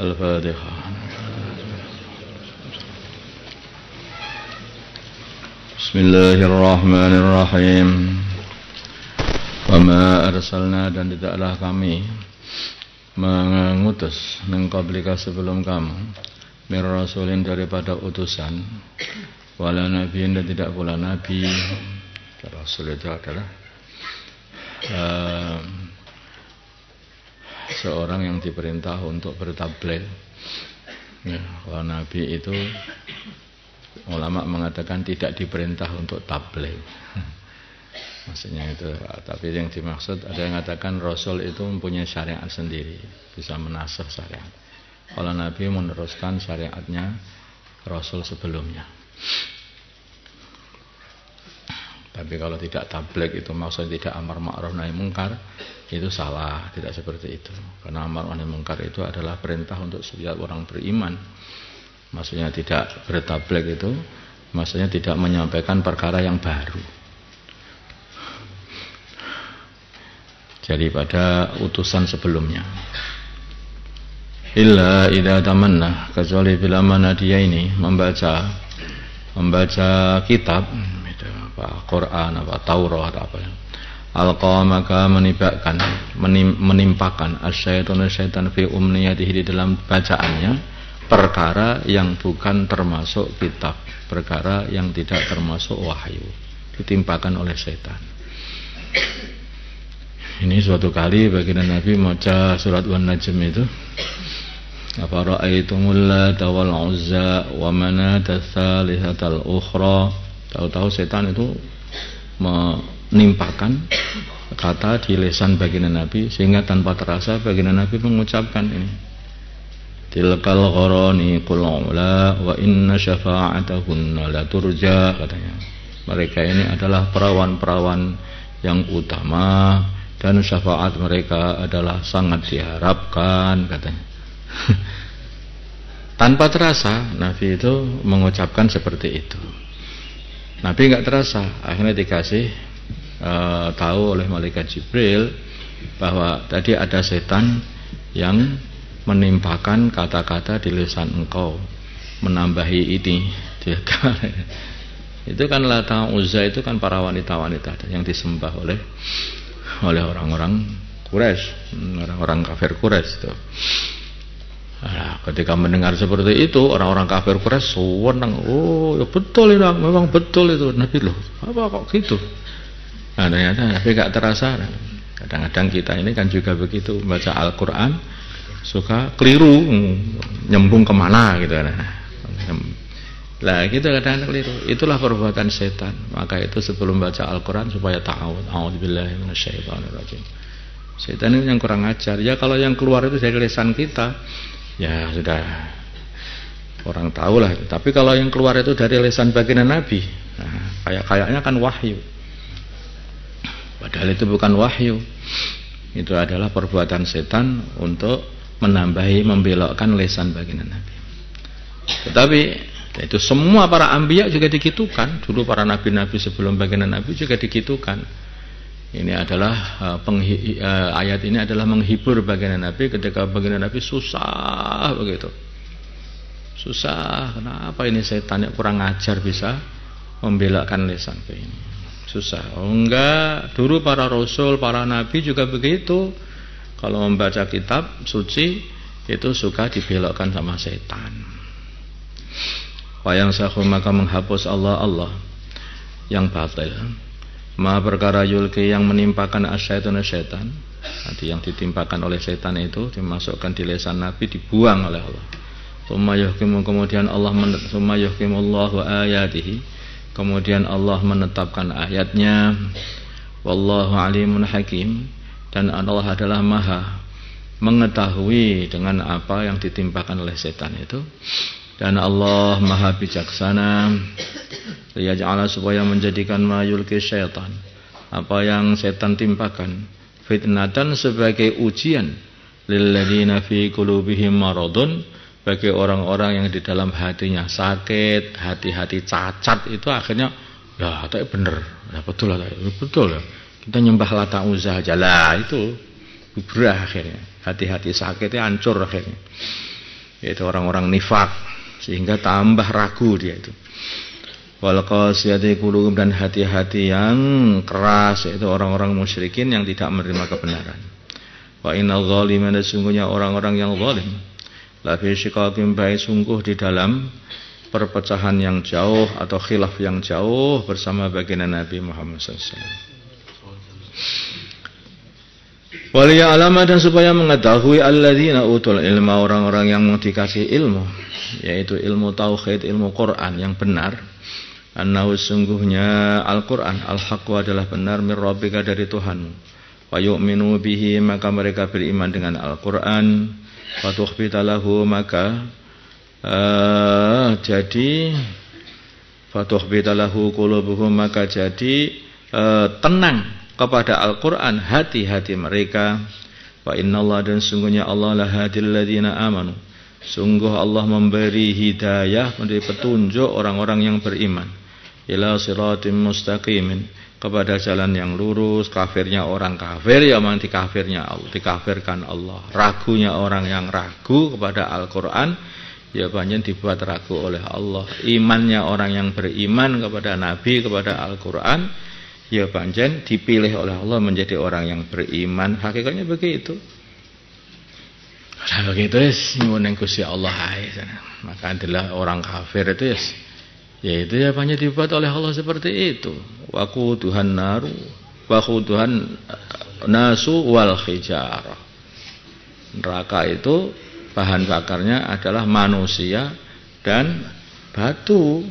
Al-Fatihah. Bismillahirrahmanirrahim. Wa ma arsalna, dan tidaklah kami mengutus min qablika sebelum kamu mir rasulin daripada utusan, wala nabiin, dan tidak pula nabi. Rasul itu adalah seorang yang diperintah untuk bertabligh. Ya, kalau nabi itu ulama mengatakan tidak diperintah untuk tabligh. Maksudnya itu, tapi yang dimaksud ada yang mengatakan Rasul itu mempunyai syariat sendiri, bisa menasakh syariat. Kalau Nabi meneruskan syariatnya Rasul sebelumnya. Tapi kalau tidak tabligh itu maksudnya tidak amar ma'ruf nahi mungkar, itu salah, tidak seperti itu. Karena amar nahi mungkar itu adalah perintah untuk setiap orang beriman. Maksudnya tidak bertabligh itu maksudnya tidak menyampaikan perkara yang baru. Jadi pada utusan sebelumnya. Illa idza tamanna, kecuali bila mana dia ini membaca kitab itu apa Quran, apa Taurat, apa alqa, maka menimpakan asyaitun syaitan fi umniyatihi, di dalam bacaannya perkara yang bukan termasuk kitab, perkara yang tidak termasuk wahyu, ditimpakan oleh syaitan. Ini suatu kali baginda Nabi membaca surat Wan-Najm itu, apa ra'aitumul Lata wal Uzza wa manata tsalitsatal ukhra. Tahu-tahu setan itu menimpakan kata di lisan baginda Nabi, sehingga tanpa terasa baginda Nabi mengucapkan ini, tilkal gharani qul la wa inna syafa'atahunna la turja, katanya. Mereka ini adalah perawan-perawan yang utama dan syafaat mereka adalah sangat diharapkan, katanya. Tanpa terasa Nabi itu mengucapkan seperti itu. Nabi enggak terasa, akhirnya dikasih tahu oleh malaikat Jibril bahwa tadi ada setan yang menimpakan kata-kata di lisan engkau, menambahi ini. Itu kan Lata Uzza itu kan para wanita-wanita yang disembah oleh orang-orang Quraisy, orang-orang kafir Quraisy itu. Nah, ketika mendengar seperti itu, orang-orang kafir Quraisy senang. Oh, ya betul itu, memang betul itu. Nabi loh, apa kok gitu? Nah, ternyata Nabi gak terasa. Kadang-kadang kita ini kan juga begitu, baca Al-Quran suka keliru, nyambung kemana gitu kan. Lah gitu kadang-kadang keliru. Itulah perbuatan setan. Maka itu sebelum baca Al-Quran supaya ta'awud, a'udzubillahi minasyaitonirrajim. Setan ini yang kurang ajar. Ya kalau yang keluar itu dari lisan kita, ya sudah orang tahu lah. Tapi kalau yang keluar itu dari lisan baginda Nabi, nah, kayaknya kan wahyu. Padahal itu bukan wahyu. Itu adalah perbuatan setan untuk menambahi, membelokkan lisan baginda Nabi. Tetapi itu semua para anbiya juga digitukan. Dulu para nabi-nabi sebelum baginda Nabi juga digitukan. Ini adalah ayat ini adalah menghibur baginda Nabi ketika baginda Nabi susah begitu. Susah, kenapa ini setan yang kurang ajar bisa membelokkan lisan ke ini? Susah. Oh enggak, dulu para rasul, para nabi juga begitu. Kalau membaca kitab suci itu suka dibelokkan sama setan. Wayang sahum, maka menghapus Allah yang batil, ma perkara yulki yang menimpakan asyaitun syaitan. Nanti yang ditimpakan oleh setan itu dimasukkan di lisan Nabi, dibuang oleh Allah. Tsumma yuhkimu, kemudian Allah tsumma yuhkimullahu ayatihi, kemudian Allah menetapkan ayatnya. Wallahu alimun hakim, dan Allah adalah maha mengetahui dengan apa yang ditimpakan oleh setan itu. Dan Allah maha bijaksana, liyaj'ala, supaya menjadikan ma yulki syaitan, apa yang setan timpakan, fitnatan, sebagai ujian, lilladzina fi qulubihim maradun, bagi orang-orang yang di dalam hatinya sakit, hati-hati cacat. Itu akhirnya ya tapi bener, ya betul lah, betul lah, kita nyembah Lata Uzza aja lah, itu bubrah akhirnya, hati-hati sakitnya hancur akhirnya. yaitu orang-orang nifaq, sehingga tambah ragu dia itu. Wal qasiyati qulubum, dan hati-hati yang keras, yaitu orang-orang musyrikin yang tidak menerima kebenaran. Wa innal zalimina, sungguhnya orang-orang yang zalim, la fi shiqaqin ba'id, sungguh di dalam perpecahan yang jauh atau khilaf yang jauh bersama baginda Nabi Muhammad SAW. Waliya'lama, dan supaya mengetahui alladzina utul ilma, orang-orang yang dikasih ilmu, yaitu ilmu tauhid, ilmu Quran yang benar. Annahu, sungguhnya Al-Quran, al-haqqu, adalah benar, min rabbika, dari Tuhanmu. Wa yu'minu bihi, maka mereka beriman dengan Al-Quran. Wa tukhbita lahu, maka fatukhbita lahu qulubuhum, maka jadi tenang kepada Al-Quran hati-hati mereka. Wa innallaha, dan sungguhnya Allah lahadil ladzina amanu, sungguh Allah memberi hidayah, memberi petunjuk orang-orang yang beriman, ila siratim mustaqimin, kepada jalan yang lurus. Kafirnya orang kafir, ya memang dikafirkan Allah. Ragunya orang yang ragu kepada Al-Quran, ya banyak dibuat ragu oleh Allah. Imannya orang yang beriman kepada Nabi, kepada Al-Quran, ya banyak dipilih oleh Allah menjadi orang yang beriman. Hakikatnya begitu. Kalau begitu nyuwun Gusti Allah aja. Maka adalah orang kafir itu yaitu ya banyak dibuat oleh Allah seperti itu. Waquduhan naru waquduhan nasu wal hijarah. Neraka itu bahan bakarnya adalah manusia dan batu.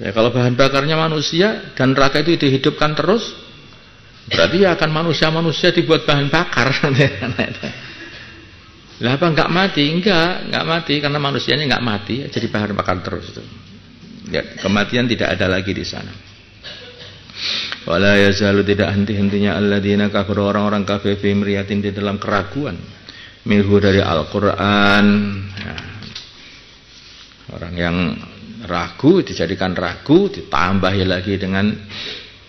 Ya, kalau bahan bakarnya manusia dan neraka itu dihidupkan terus, berarti ya akan manusia dibuat bahan bakar. Lah apa enggak mati? Enggak mati, karena manusianya enggak mati, jadi bahan bakar terus itu. Ya, kematian tidak ada lagi di sana. Wala yazalu, tidak henti-hentinya alladzina kafaru, orang-orang kafir, fi mriyatin, di dalam keraguan, minhu, dari Al-Qur'an. Ya. Orang yang ragu dijadikan ragu, ditambahi lagi dengan,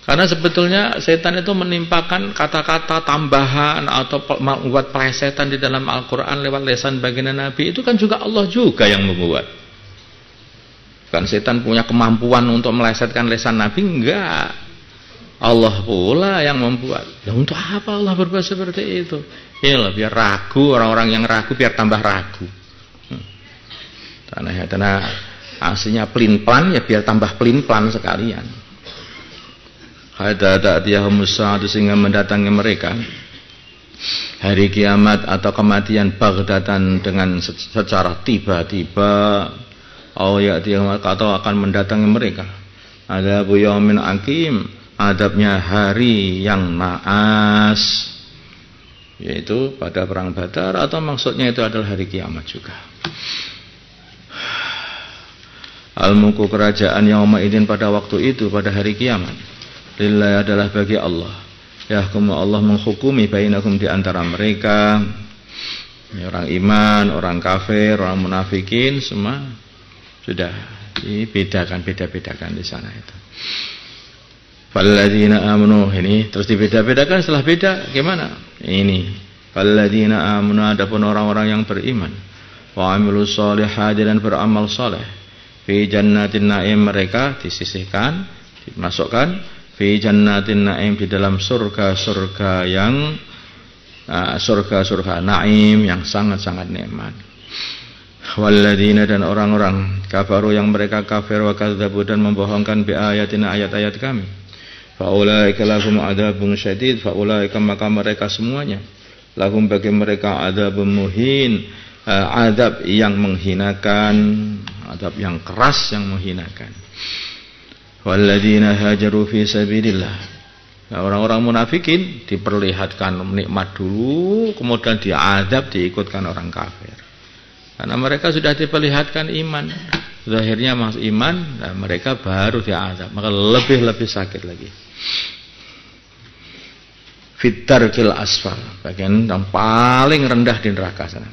karena sebetulnya setan itu menimpakan kata-kata tambahan atau membuat plesetan di dalam Al-Quran lewat lisan baginda Nabi, itu kan juga Allah juga yang membuat. Kan setan punya kemampuan untuk melesetkan lisan Nabi? Enggak, Allah pula yang membuat. Nah, untuk apa Allah berbuat seperti itu? Ya, biar ragu, orang-orang yang ragu biar tambah ragu. Tanah aslinya pelin-pelan, ya biar tambah pelin-pelan sekalian. Hatta ta'tiyahum as-sa'atu, sehingga mendatangi mereka hari kiamat atau kematian, baghdatan, dengan secara tiba-tiba. Atau akan mendatangi mereka adzabul yaumin aqim, adabnya hari yang naas, yaitu pada perang Badar, atau maksudnya itu adalah hari kiamat juga. Al-mulku, kerajaan, yauma idin, pada waktu itu, pada hari kiamat, lillahi, adalah bagi Allah. Yahkumu, Allah menghukumi, bainakum, di antara mereka, orang iman, orang kafir, orang munafikin, semua sudah dibedakan, beda-bedakan di sana itu. Falladzina amanu, ini terus dibeda-bedakan. Setelah beda gimana? Ini falladzina amanu, adapun orang-orang yang beriman, wa amilus sholihati, dan beramal saleh, fi jannatin na'im, mereka disisihkan, dimasukkan fi jannatin na'im, di dalam surga-surga yang surga-surga na'im yang sangat-sangat nikmat. Walladzina, dan orang-orang kafaru yang mereka kafir, wa kadzdzabu, dan membohongkan bi ayatina, ayat-ayat kami, faulaika lahum adzabun syadid, faulaika, maka mereka semuanya, lahum, bagi mereka, adzabun muhin, azab yang menghinakan, azab yang keras yang menghinakan. Walladzina hajaru fi sabilillah, orang-orang munafikin diperlihatkan nikmat dulu, kemudian diazab, diikutkan orang kafir. Karena mereka sudah diperlihatkan iman, zahirnya masuk iman, dan mereka baru diazab, maka lebih sakit lagi. Fitarkil asfal, bagian yang paling rendah di neraka sana.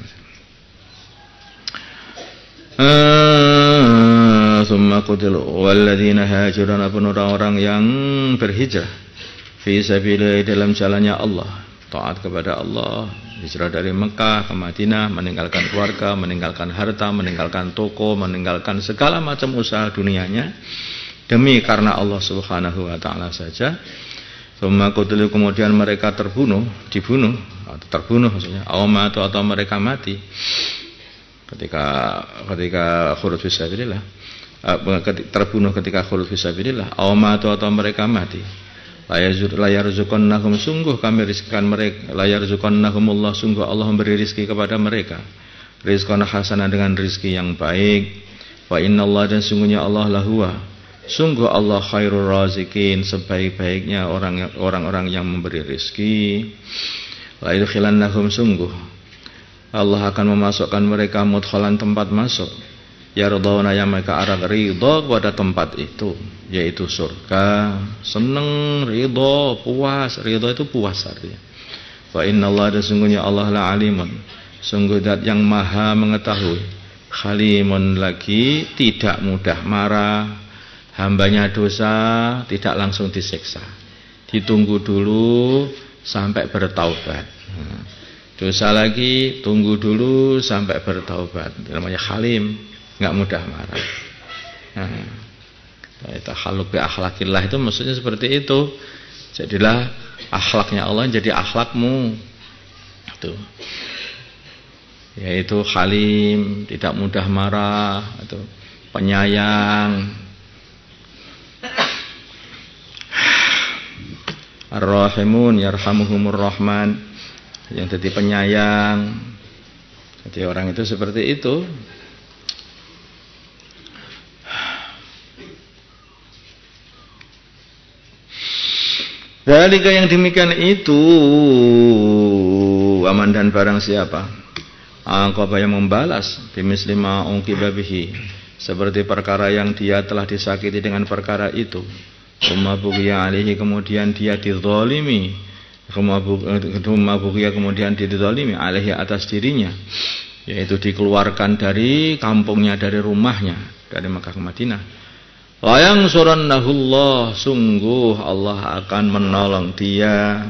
Summa qutilu walladzina hajurun, pun orang-orang yang berhijrah fi sabilillah, dalam jalannya Allah, taat kepada Allah, hijrah dari Mekah ke Madinah, meninggalkan keluarga, meninggalkan harta, meninggalkan toko, meninggalkan segala macam usaha dunianya demi karena Allah Subhanahu wa taala saja. Kemudian mereka dibunuh maksudnya, atau mereka mati ketika khurud fisabilillah, terbunuh ketika khurud fisabilillah, atau mereka mati. Layarzuqannahum, sungguh kami rizkikan mereka, layarzuqannahumullah, sungguh Allah memberi rizki kepada mereka, rizqan hasanah, dengan rizki yang baik. Wa innallaha, dan sungguhnya Allah lahuwa, sungguh Allah khairur razikin, sebaik-baiknya orang-orang yang memberi rizki. La yudkhilannahum, sungguh Allah akan memasukkan mereka mudkhalan, tempat masuk, yardawna, yang mereka arah ridha pada tempat itu, yaitu surga. Seneng, ridha, puas. Ridha itu puas artinya. Wa innallaha, dan sungguhnya Allah la alimun, sungguh zat yang maha mengetahui, halimun, lagi tidak mudah marah. Hambanya dosa tidak langsung disiksa, ditunggu dulu sampai bertaubat. Dosa lagi, tunggu dulu sampai bertaubat. Namanya halim, nggak mudah marah. Takhalluq bi akhlaqillah itu maksudnya seperti itu. Jadilah akhlaknya Allah jadi akhlakmu. Itu. Yaitu halim, tidak mudah marah, atau penyayang. Ar-Rahimun yarhamuhumur Rahman, yang jadi penyayang. Jadi orang itu seperti itu. Dalika, yang demikian itu, aman dan barang siapa aqaba, yang membalas, bimisli ma uqiba bihi, seperti perkara yang dia telah disakiti dengan perkara itu. Tsumma bughiya alaihi, kemudian dia dizalimi, tsumma bughiya, kemudian dia dizalimi alaihi, atas dirinya, yaitu dikeluarkan dari kampungnya, dari rumahnya, dari Makkah ke Madinah. La yansurannahullah, sungguh Allah akan menolong dia.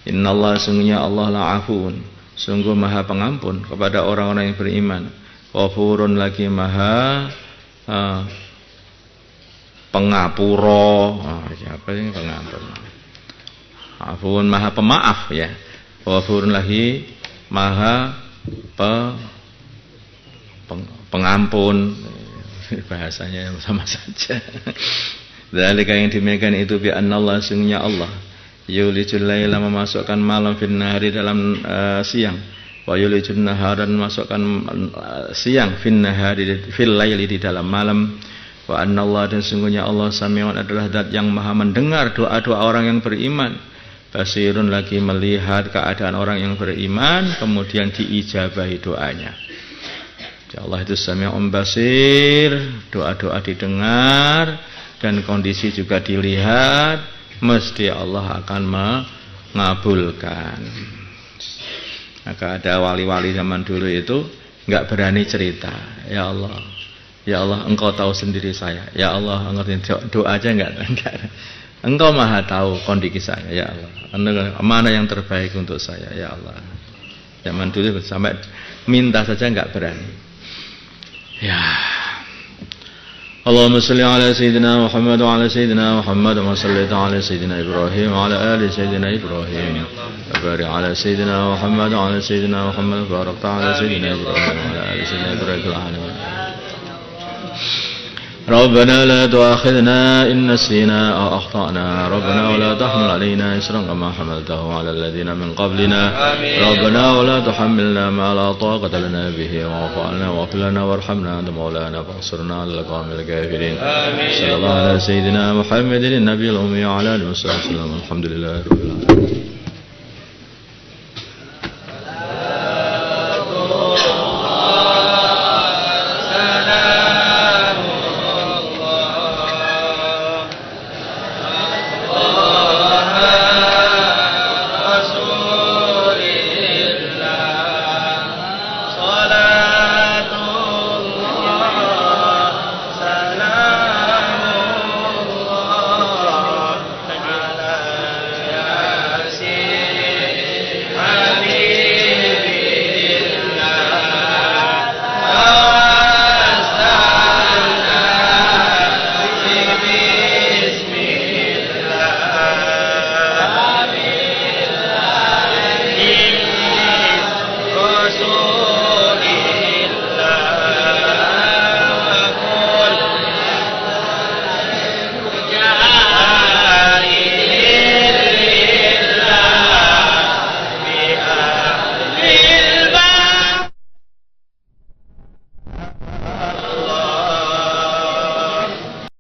Innallaha, sungguhnya Allah la'afun, sungguh maha pengampun kepada orang-orang yang beriman. Ghafurun, lagi maha pengapura. Siapa ini pengampun? Afun, maha pemaaf ya. Ghafurun, lagi maha pengampun. Bahasanya sama saja. Dzalika, yang demikian itu, bi annallaha, sungguhnya Allah yulijul laila, memasukkan malam, fin nahari, dalam siang, wa yulijun nahara, memasukkan siang, fin nahari, fil laili, di dalam malam. Wa annallaha, dan sungguhnya Allah sami'un, adalah zat yang maha mendengar doa-doa orang yang beriman. Basirun, lagi melihat keadaan orang yang beriman, kemudian diijabahi doanya. Allah itu sami'un basir, doa-doa didengar dan kondisi juga dilihat, mesti Allah akan mengabulkan. Maka ada wali-wali zaman dulu itu enggak berani cerita, ya Allah, Engkau tahu sendiri saya, ya Allah, doa aja enggak. Engkau maha tahu kondisi saya, ya Allah, mana yang terbaik untuk saya, ya Allah. Zaman dulu sampai minta saja enggak berani. Ya. Allahumma salli ala sayyidina Muhammad wa ala sayyidina Muhammad wa salli ala sayyidina Ibrahim wa ala ali sayyidina Ibrahim. Barik ala sayyidina Muhammad wa ala sayyidina Muhammad wa barik ala sayyidina Ibrahim wa ala ali sayyidina Ibrahim. ربنا لا تؤاخذنا إن نسينا أو أخطأنا ربنا ولا تحمل علينا إصرا كما حملته على الذين من قبلنا ربنا ولا تحملنا ما لا طاقة لنا به واعف عنا واغفر لنا وارحمنا أنت مولانا فانصرنا على القوم الكافرين صلى الله على سيدنا محمد النبي الأمي وعلى آله وصحبه وسلم الحمد لله رب العالمين.